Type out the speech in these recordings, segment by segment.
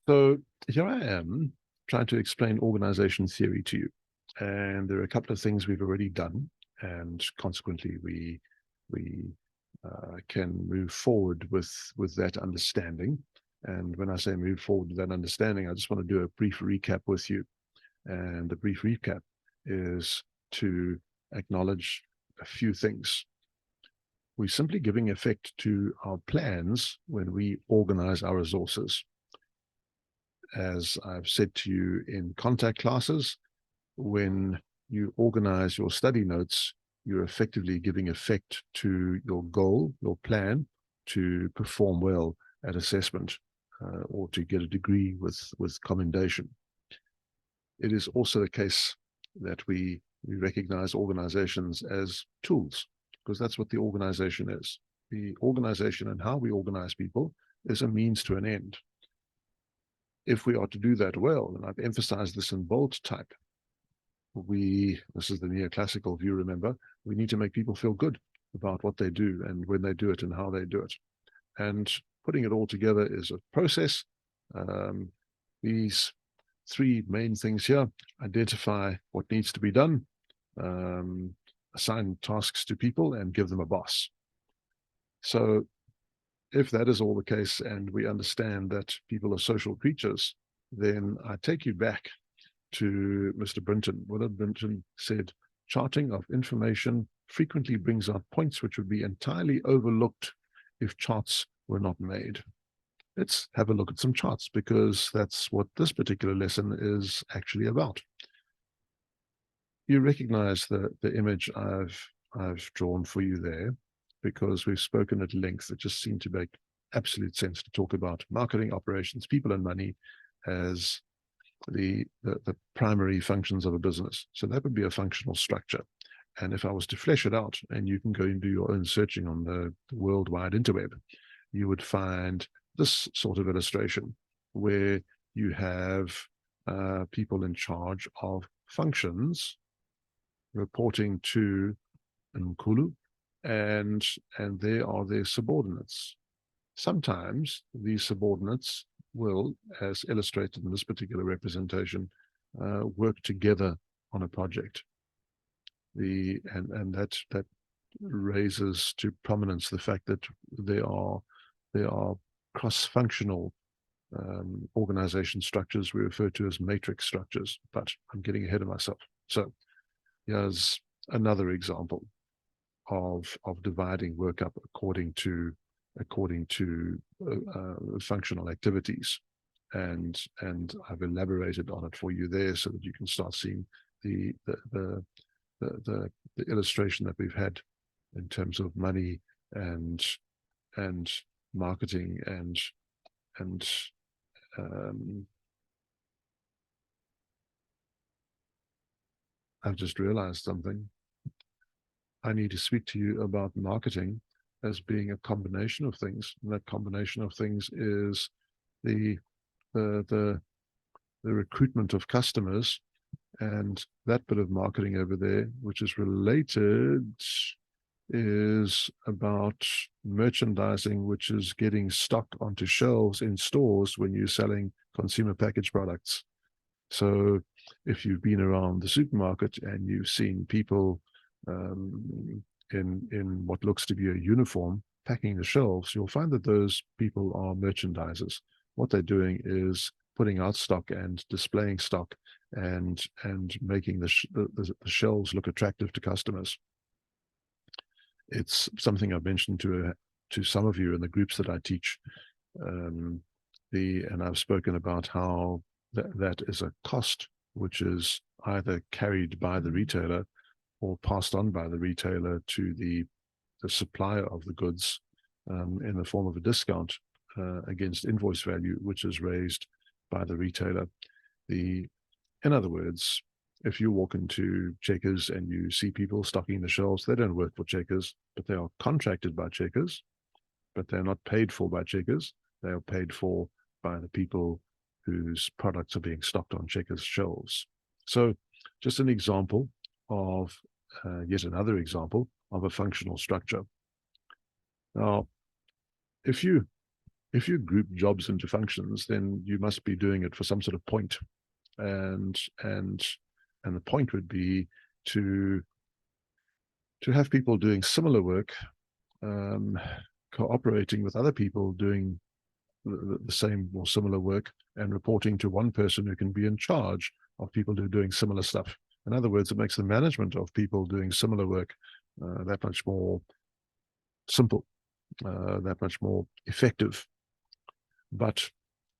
So here I am trying to explain organization theory to you. And there are a couple of things we've already done, and consequently we can move forward with that understanding. And when I say move forward with that understanding, I just want to do a brief recap with you. And the brief recap is to acknowledge a few things. We're simply giving effect to our plans when we organize our resources. As I've said to you in contact classes, when you organize your study notes, you're effectively giving effect to your goal, your plan to perform well at assessment or to get a degree with commendation. It is also the case that we recognize organizations as tools, because that's what the organization is. The organization and how we organize people is a means to an end. If we are to do that well, and I've emphasized this in bold type, this is the neoclassical view, remember, we need to make people feel good about what they do and when they do it and how they do it. And putting it all together is a process. These three main things here: identify what needs to be done, assign tasks to people, and give them a boss. So if that is all the case and we understand that people are social creatures, then I take you back to Mr. Brinton. Willard Brinton said, charting of information frequently brings out points which would be entirely overlooked if charts were not made. Let's have a look at some charts, because that's what this particular lesson is actually about. You recognize the image I've drawn for you there, because we've spoken at length. It just seemed to make absolute sense to talk about marketing, operations, people, and money as the primary functions of a business. So that would be a functional structure. And if I was to flesh it out, and you can go and do your own searching on the worldwide interweb, you would find this sort of illustration where you have people in charge of functions reporting to Nkulu, and there are their subordinates. Sometimes these subordinates will, as illustrated in this particular representation, work together on a project. And that raises to prominence the fact that there are cross-functional organization structures we refer to as matrix structures, but I'm getting ahead of myself. So here's another example of dividing work up according to functional activities, and I've elaborated on it for you there so that you can start seeing the illustration that we've had in terms of money and marketing and I've just realized something. I need to speak to you about marketing as being a combination of things. And that combination of things is the recruitment of customers, and that bit of marketing over there, which is related, is about merchandising, which is getting stock onto shelves in stores when you're selling consumer packaged products. So if you've been around the supermarket and you've seen people in what looks to be a uniform packing the shelves, you'll find that those people are merchandisers. What they're doing is putting out stock and displaying stock and making the shelves look attractive to customers. It's something I've mentioned to some of you in the groups that I teach, and I've spoken about how that is a cost which is either carried by the retailer or passed on by the retailer to the supplier of the goods in the form of a discount against invoice value, which is raised by the retailer. In other words, if you walk into Checkers and you see people stocking the shelves, they don't work for Checkers, but they are contracted by Checkers, but they're not paid for by Checkers. They are paid for by the people whose products are being stocked on Checkers shelves. So just an example of yet another example of a functional structure. Now, if you if you group jobs into functions, then you must be doing it for some sort of point. And the point would be to have people doing similar work, cooperating with other people doing the same or similar work, and reporting to one person who can be in charge of people who are doing similar stuff. In other words, it makes the management of people doing similar work that much more simple, that much more effective. But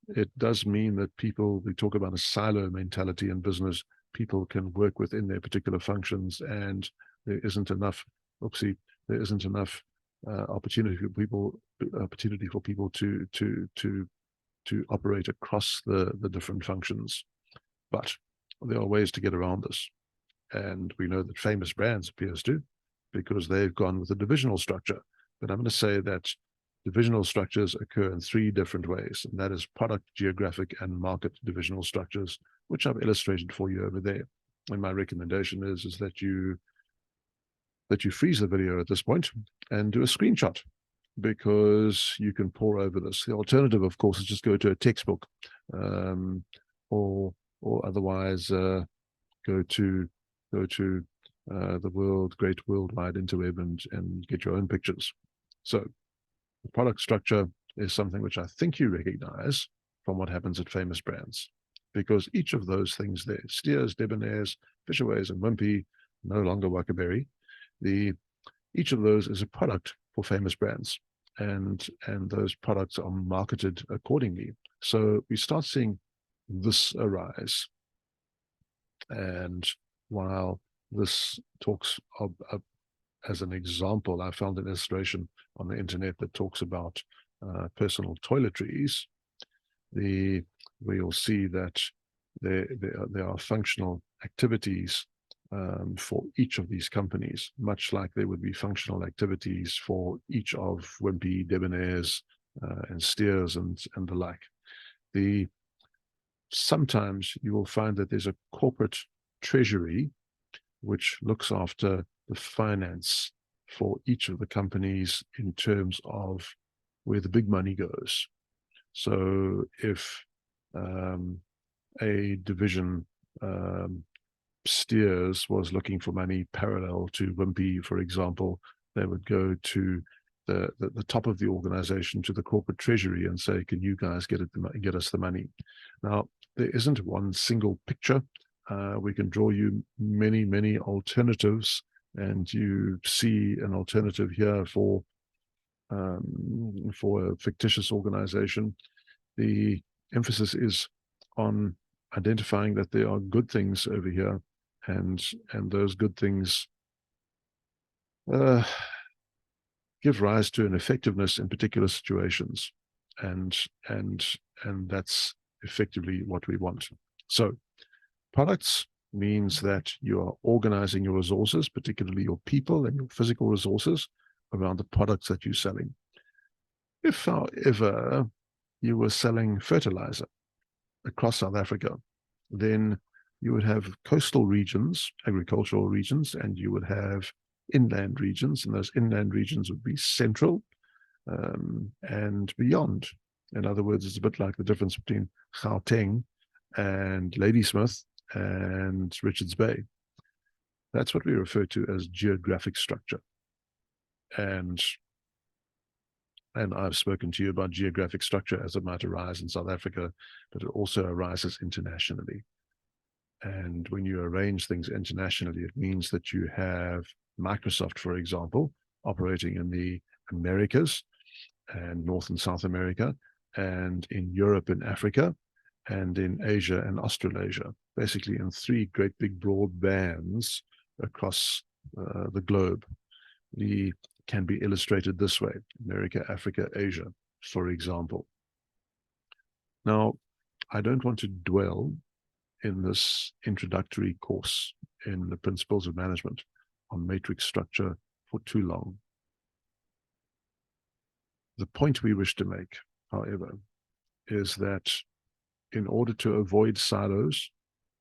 it does mean that people, we talk about a silo mentality in business, people can work within their particular functions, and there isn't enough, there isn't enough opportunity for people to operate across the different functions. But there are ways to get around this. And we know that Famous Brands appears to, because they've gone with a divisional structure. But I'm going to say that divisional structures occur in 3 different ways, and that is product, geographic, and market divisional structures, which I've illustrated for you over there. And my recommendation is that you freeze the video at this point and do a screenshot, because you can pore over this. The alternative, of course, is just go to a textbook, or otherwise go to the great worldwide interweb and get your own pictures. So the product structure is something which I think you recognize from what happens at Famous Brands, because each of those things there, Steers, Debonairs, Fisherways, and Wimpy, no longer Wackerberry, each of those is a product for Famous Brands, and those products are marketed accordingly. So we start seeing this arise. And while this talks of, as an example, I found an illustration on the internet that talks about personal toiletries. We'll see that there are functional activities for each of these companies, much like there would be functional activities for each of Wimpy, Debonairs, and Steers, and the like. Sometimes you will find that there's a corporate treasury which looks after the finance for each of the companies in terms of where the big money goes. So if a division, Steers, was looking for money parallel to Wimpy, for example, they would go to the top of the organization, to the corporate treasury, and say, can you guys get us the money? Now, there isn't one single picture. We can draw you many alternatives, and you see an alternative here for a fictitious organization. The emphasis is on identifying that there are good things over here, and those good things give rise to an effectiveness in particular situations, and that's effectively what we want. So products means that you are organizing your resources, particularly your people and your physical resources, around the products that you're selling. If, however, you were selling fertilizer across South Africa, then you would have coastal regions, agricultural regions, and you would have inland regions, and those inland regions would be central and beyond. In other words, it's a bit like the difference between Gauteng and Ladysmith and Richards Bay. That's what we refer to as geographic structure. And I've spoken to you about geographic structure as it might arise in South Africa, but it also arises internationally. And when you arrange things internationally, it means that you have Microsoft, for example, operating in the Americas and North and South America, and in Europe and Africa, and in Asia and Australasia, basically in 3 great big broad bands across the globe. The can be illustrated this way: America, Africa, Asia, for example. Now, I don't want to dwell in this introductory course in the Principles of Management on matrix structure for too long. The point we wish to make, however, is that in order to avoid silos,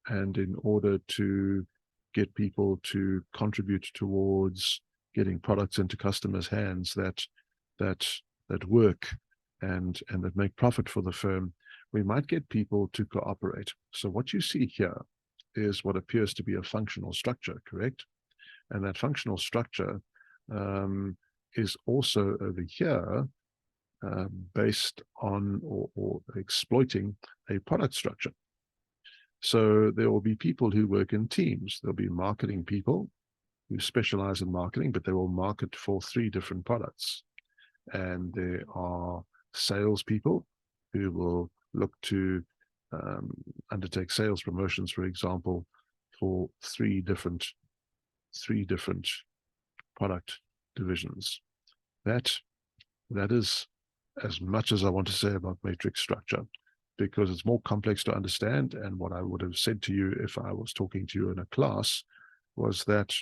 and in order to get people to contribute towards getting products into customers' hands that work that make profit for the firm, we might get people to cooperate. So what you see here is what appears to be a functional structure, correct? And that functional structure is also over here based on or exploiting a product structure. So there will be people who work in teams. There'll be marketing people who specialize in marketing, but they will market for 3 different products. And there are salespeople who will look to undertake sales promotions, for example, for three different product divisions. That is as much as I want to say about matrix structure, because it's more complex to understand. And what I would have said to you if I was talking to you in a class was that,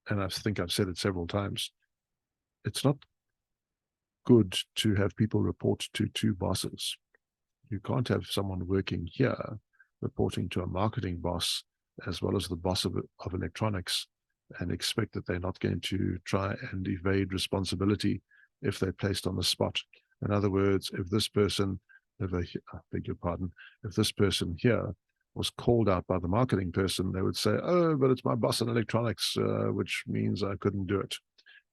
and I think I've said it several times, it's not good to have people report to 2 bosses. You can't have someone working here reporting to a marketing boss as well as the boss of electronics and expect that they're not going to try and evade responsibility if they're placed on the spot. In other words, if this person, I beg your pardon, if this person here was called out by the marketing person, they would say, oh, but it's my boss in electronics, which means I couldn't do it.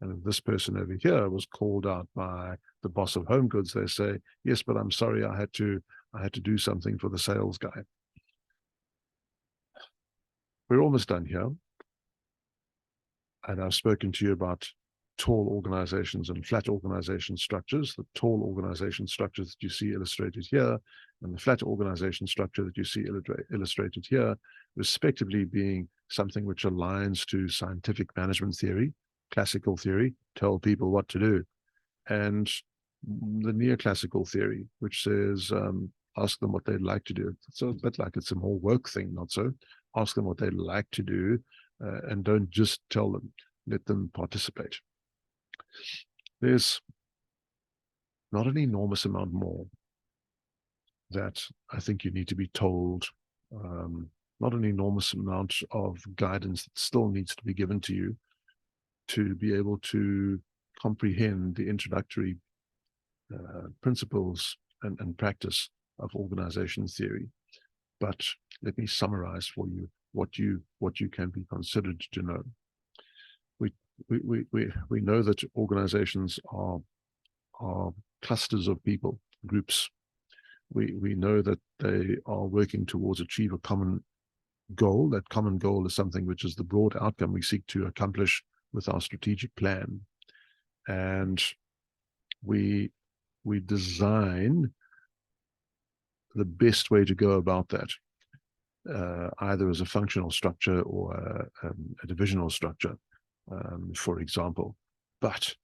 And if this person over here was called out by the boss of home goods, they say, yes, but I'm sorry, I had to do something for the sales guy. We're almost done here. And I've spoken to you about tall organizations and flat organization structures. The tall organization structures that you see illustrated here and the flat organization structure that you see illustrated here, respectively being something which aligns to scientific management theory, classical theory, tell people what to do, and the neoclassical theory, which says ask them what they'd like to do. So a bit like it's a more woke thing, not so. Ask them what they'd like to do, and don't just tell them, let them participate. There's not an enormous amount more that I think you need to be told, not an enormous amount of guidance that still needs to be given to you to be able to comprehend the introductory principles and practice of organization theory. But let me summarize for you what you can be considered to know. We know that organizations are clusters of people, groups. We know that they are working towards achieve a common goal. That common goal is something which is the broad outcome we seek to accomplish with our strategic plan. And we design the best way to go about that, either as a functional structure or a divisional structure, for example. But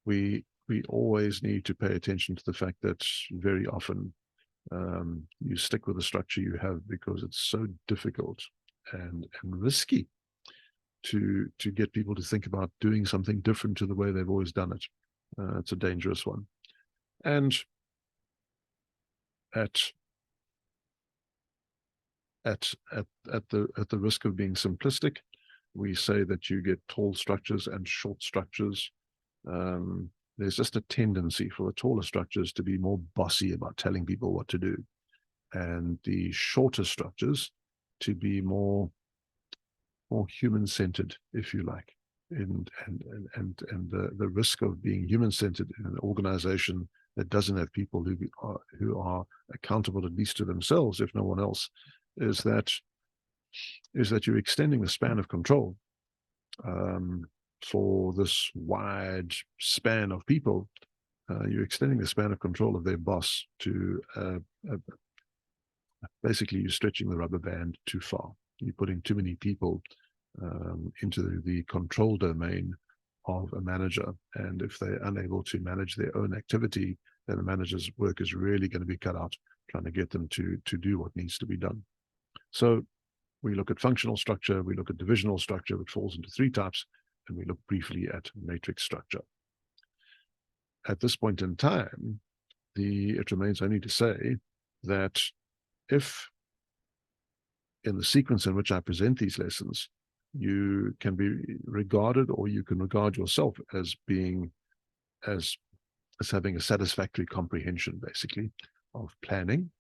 we always need to pay attention to the fact that very often you stick with the structure you have because it's so difficult and risky to get people to think about doing something different to the way they've always done it. It's a dangerous one. And at the risk of being simplistic, we say that you get tall structures and short structures. There's just a tendency for the taller structures to be more bossy about telling people what to do, and the shorter structures to be more human-centered, if you like. And the risk of being human-centered in an organization that doesn't have people who are accountable at least to themselves, if no one else, is that you're extending the span of control for this wide span of people. You're extending the span of control of their boss to basically you're stretching the rubber band too far. You're putting too many people into the control domain of a manager, and if they're unable to manage their own activity, then the manager's work is really going to be cut out trying to get them to do what needs to be done. So we look at functional structure, we look at divisional structure, which falls into 3 types, and we look briefly at matrix structure. At this point in time, it remains only to say that if in the sequence in which I present these lessons, you can be regarded, or you can regard yourself as being as as having a satisfactory comprehension, basically, of planning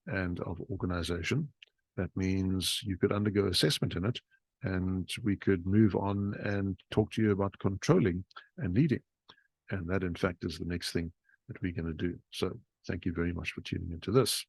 and of organization. That means you could undergo assessment in it, and we could move on and talk to you about controlling and leading. And that, in fact, is the next thing that we're going to do. So thank you very much for tuning into this.